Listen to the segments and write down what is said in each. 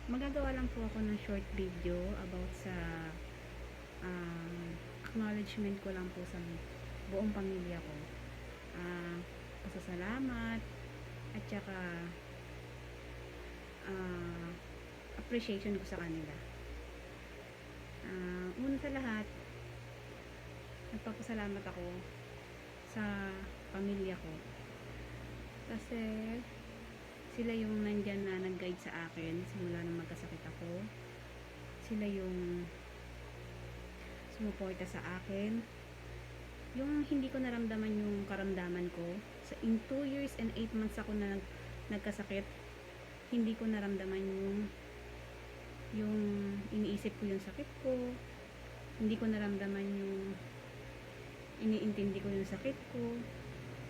Magagawa lang po ako ng short video about sa acknowledgement ko lang po sa buong pamilya ko. Ah, Pasasalamat at saka ah, appreciation ko sa kanila. Una sa lahat, nagpapasalamat ako sa pamilya ko kasi sila yung nandyan na nag-guide sa akin simula nang magkasakit ako. Sila yung sumuporta sa akin. Yung hindi ko naramdaman yung karamdaman ko. In 2 years and 8 months ako na nagkasakit, hindi ko naramdaman yung iniisip ko yung sakit ko. Hindi ko naramdaman yung iniintindi ko yung sakit ko.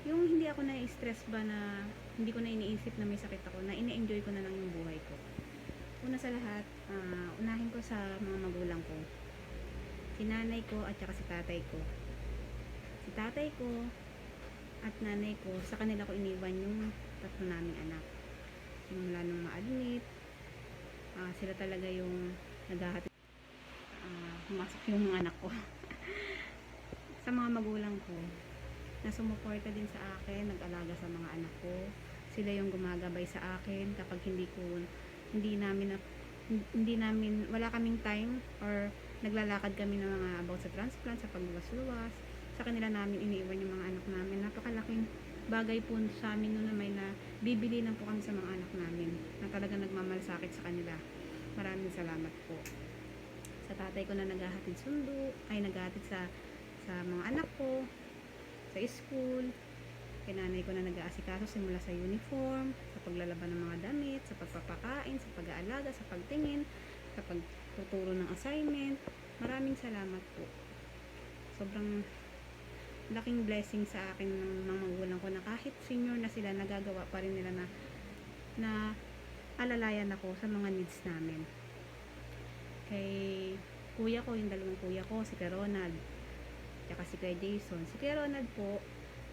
Yung hindi ako na-stress ba na hindi ko na iniisip na may sakit ako, na ini-enjoy ko na lang yung buhay ko. Una sa lahat, unahin ko sa mga magulang ko. Si nanay ko at saka si tatay ko. Si tatay ko at nanay ko, sa kanila ko iniwan yung tatlo naming anak. Simula nung ma-admit, sila talaga yung naghahatid, pumasok yung mga anak ko. Sa mga magulang ko, na sumuporta din sa akin, nag-alaga sa mga anak ko. Sila yung gumagabay sa akin kapag hindi namin, wala kaming time or naglalakad kami ng mga about sa transplant, sa pagluwas-luwas. Sa kanila namin iniiwan yung mga anak namin. Napakalaking bagay po sa amin noon na may na bibili lang po kami sa mga anak namin na talaga nagmamalasakit sa kanila. Maraming salamat po. Sa tatay ko na naghahatid sundo, ay naghahatid sa mga anak ko, sa school, kay nanay ko na nag-aasikaso simula sa uniform, sa paglalaban ng mga damit, sa pagpapakain, sa pag-aalaga, sa pagtingin, sa pagtuturo ng assignment. Maraming salamat po. Sobrang laking blessing sa akin ng magulang ko na kahit senior na sila, nagagawa pa rin nila na alalayan ako sa mga needs namin. Kay kuya ko, yung dalawang kuya ko, si Kuya Ronald, tsaka si Kuya Jason. Si Kuya Ronald po,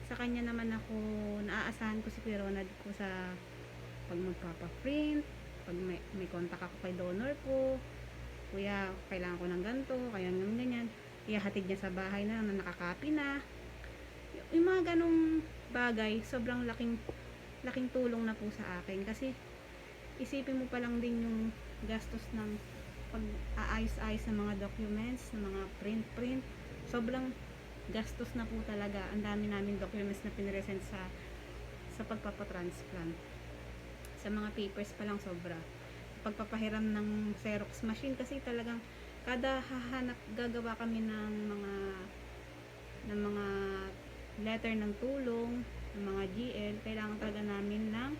sa kanya naman ako, naaasahan ko si Kuya Ronald ko sa pag magpapa-print, pag may contact ako kay donor ko, kuya, kailangan ko ng ganito, kaya ng ganyan, ihahatid niya sa bahay na nakakopy na. Yung mga ganong bagay, sobrang laking tulong na po sa akin kasi isipin mo pa lang din yung gastos ng pag-aayos-ayos ng mga documents, ng mga print, sobrang gastos na po talaga. Ang dami namin documents na pinresent sa pagpapatransplant. Sa mga papers pa lang sobra. Pagpapahiram ng Xerox machine kasi talagang kada gagawa kami ng mga letter ng tulong, ng mga GL, kailangan talaga namin ng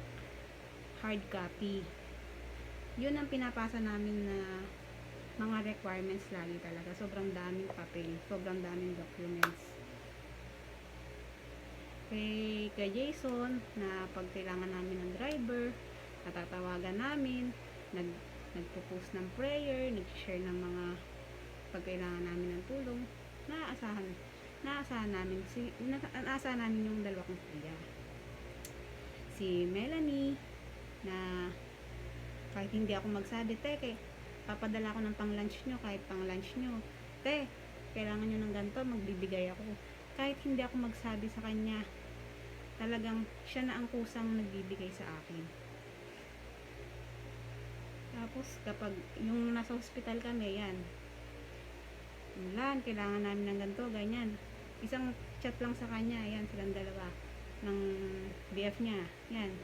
hard copy. Yun ang pinapasa namin na mga requirements lagi talaga. Sobrang daming papel, sobrang daming documents. Kay Jason, na pag kailangan namin ng driver, natatawagan namin, nagpo-post ng prayer, nag-share ng mga pag kailangan namin ng tulong, naasahan namin yung dalawa kong kuya. Si Melanie, na kahit hindi ako magsabi, teke, papadala ko ng pang lunch nyo, kahit pang lunch nyo, kailangan nyo ng ganito, magbibigay ako. Kahit hindi ako magsabi sa kanya, talagang siya na ang kusang nagbibigay sa akin. Tapos kapag yung nasa hospital kami, yan, kailangan namin ng ganito, ganyan, isang chat lang sa kanya, yan, silang dalawa ng BF niya, yan,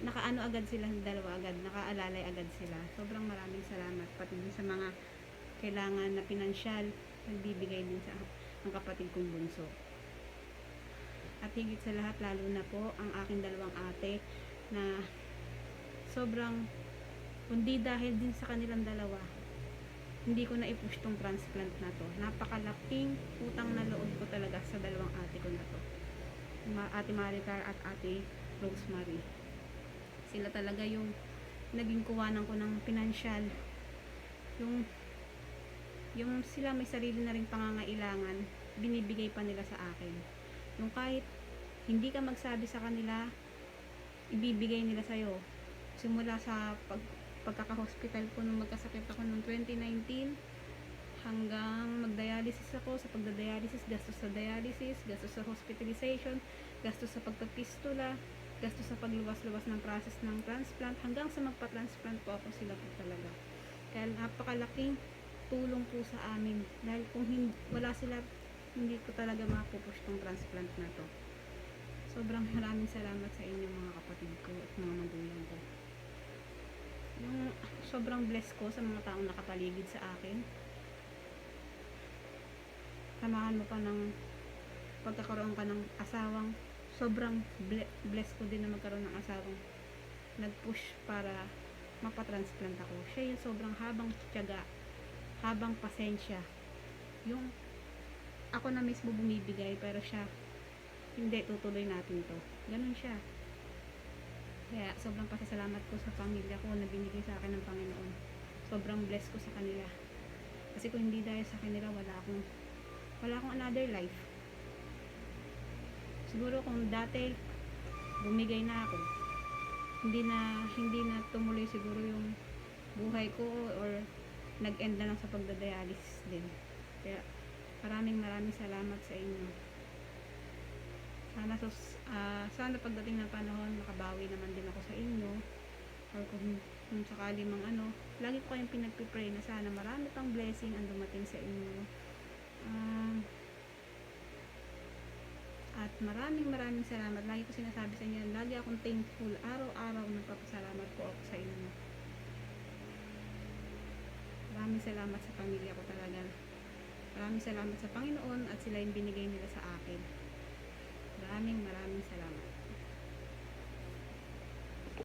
nakaano agad sila, dalawa agad, nakaalalay agad sila. Sobrang maraming salamat pati din sa mga kailangan na pinansyal, nagbibigay din sa ang kapatid kong bunso. At higit sa lahat, lalo na po ang aking dalawang ate na sobrang, kundi dahil din sa kanilang dalawa, hindi ko na i-push tong transplant na to. Napakalaking utang na loob ko talaga sa dalawang ate ko na to, Ate Maricar at Ate Rosemary. Sila talaga yung naging kuwanan ko ng pinansyal. Yung sila may sarili na ring pangangailangan, binibigay pa nila sa akin. Yung kahit hindi ka magsabi sa kanila, ibibigay nila sa'yo. Simula sa pagkaka-hospital ko nung magkasakit ako noong 2019 hanggang mag-dialysis ako. Sa pagda-dialysis, gastos sa dialysis, gastos sa hospitalization, gastos sa pagpapistula, gastos sa pagluwas-luwas ng process ng transplant, hanggang sa magpa-transplant po ako, sila po talaga. Kaya napakalaking tulong po sa amin. Dahil kung wala sila, hindi ko talaga mapupush tong transplant na to. Sobrang maraming salamat sa inyo mga kapatid ko at mga magulang ko. Yung sobrang blessed ko sa mga taong nakapaligid sa akin. Samahan mo pa ng pagkakaroon ka ng asawang sobrang blessed ko din na magkaroon ng asawang nag-push para mapatransplant ako. Siya yung sobrang habang tiyaga, habang pasensya. Yung ako na mismo bumibigay pero siya hindi, tutuloy natin to. Ganun siya. Kaya sobrang pasasalamat ko sa pamilya ko na binigay sa akin ng Panginoon. Sobrang blessed ko sa kanila. Kasi kung hindi dahil sa kanila, wala akong another life. Siguro kung dati bumigay na ako, hindi na tumuloy siguro yung buhay ko or nag-end na lang sa pagdadialysis din. Kaya maraming salamat sa inyo. Sana pagdating ng panahon makabawi naman din ako sa inyo, or kung sakali mang lagi ko kayong pinagpipray na sana marami pang blessing ang dumating sa inyo. At maraming salamat. Lagi ko sinasabi sa inyo, lagi akong thankful, araw-araw nagpapasalamat po ako sa inyo. Maraming salamat sa pamilya ko talaga. Maraming salamat sa Panginoon at sila yung binigay nila sa akin. Maraming salamat.